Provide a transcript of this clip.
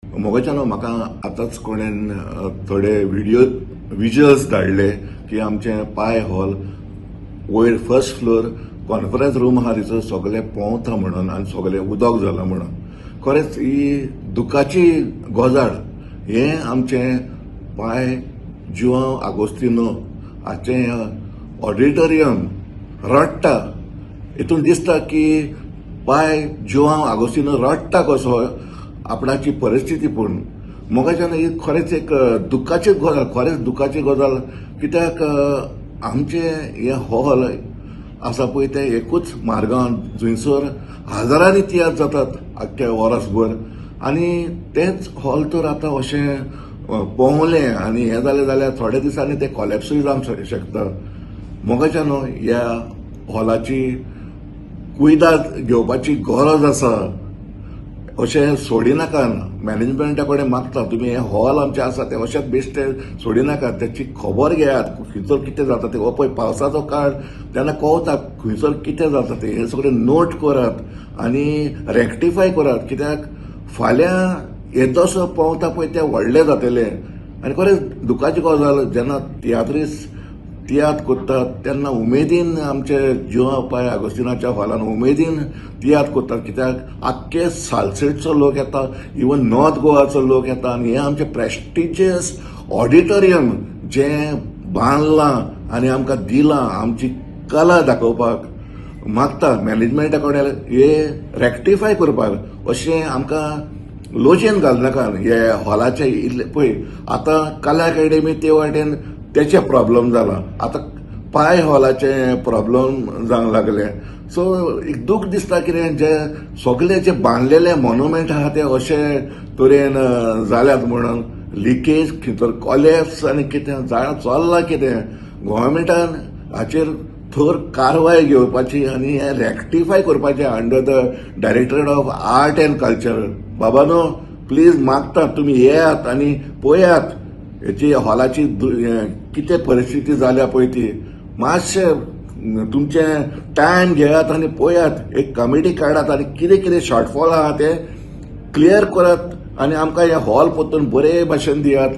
मोगाच्यान म्हाका आतांच कोणेन थोडे विज्युअल्स धाडले की आमचे पाय हॉल वयर फर्स्ट फ्लोर कॉन्फरन्स रूम आहा तिचो सगळे पोंवता म्हणून आनी सगळे उदक जाला म्हणून खरेंच ही दुखाची गजाल. हे आमचे पाय जुआंव आगोस्तिनो हाचे ऑडिटोरियम रडटा. हितून दिसता की पाय जुआंव आगोस्तिनो रडटा कसो आपणाची परिस्थिती पळोवन. मोगाच्यान ही खरेंच एक दुखाची गजाल, खरेंच दुखाची गजाल. कित्याक आमचे हे हॉल आसा पळय ते एकूच मार्गांव जंयसर हजारांनी तियात्र जातात आख्ख्या वर्सभर आनी तेच हॉल तर आतां अशें पोंवले आनी हें जालें जाल्यार थोड्या दिसांनी ते कॉलेप्सूय जावंक शकता. मोगाच्यान ह्या हॉलाची कुयदाद घेवपाची गरज आसा. अशें सोडिनाका. मॅनेजमेंटा कडेन मागता तुमी हे हॉल आमचे आसा ते अशेंच बेश्टे सोडिनाका. त्याची खबर घेयात खंयसर कितें जाता ते. हो पळय पावसाचो काळ तेन्ना कळटा खंयसर कितें जाता ते. हे सगळें नोट करात आनी रेक्टिफाय करात. कित्याक फाल्यां येदो असो पावता पळय ते व्हडले जातले. आनी खरेंच दुखाची गजाल जेन्ना तियात्र करतात तेन्ना उमेदीन आमचे जुआंव पाय आगोस्तिनाच्या हॉलान उमेदीन तियात्र करतात. कित्याक आख्खे सालसेटचो लोक येता, इवन नॉर्थ गोवाचो लोक येता आनी हे आमचे प्रेस्टिजियस ऑडिटोरियम जे बांदलां आनी आमकां दिलां आमची कला दाखोवपाक मागता. मॅनेजमेंटा कडेन हे रेक्टिफाय करपाक अशें आमकां लोचेन घालनाका. हे हॉलाचे इतले पळय आतां कला अकॅडमी ते वाटेन तेचे प्रॉब्लेम जाला. आतां पाय हॉलाचे प्रॉब्लेम जावंक लागले. सो एक दूख दिसता कितें जे सगळे जे बांदलेले मॉन्युमेंट आहा ते अशे तरेन जाल्यात म्हणून. लिकेज खंयसर कॉलेप्स आनी कितें चल्लां कितें. गव्हर्मेंटान हाचेर थोर कारवाय घेवपाची आनी हे रेक्टिफाय करपाचें under the directorate of art end culture. बाबानो प्लीज मागता तुमी येयात आनी पळयात हेची हॉलाची कितें परिस्थिती जाल्या पळय ती. मातशें तुमचे टायम घेयात आनी पळयात. एक कमिटी काडात आनी कितें कितें शॉर्टफॉल आहा ते क्लियर करात आनी आमकां हे हॉल परतून बरे भाशेन दियात.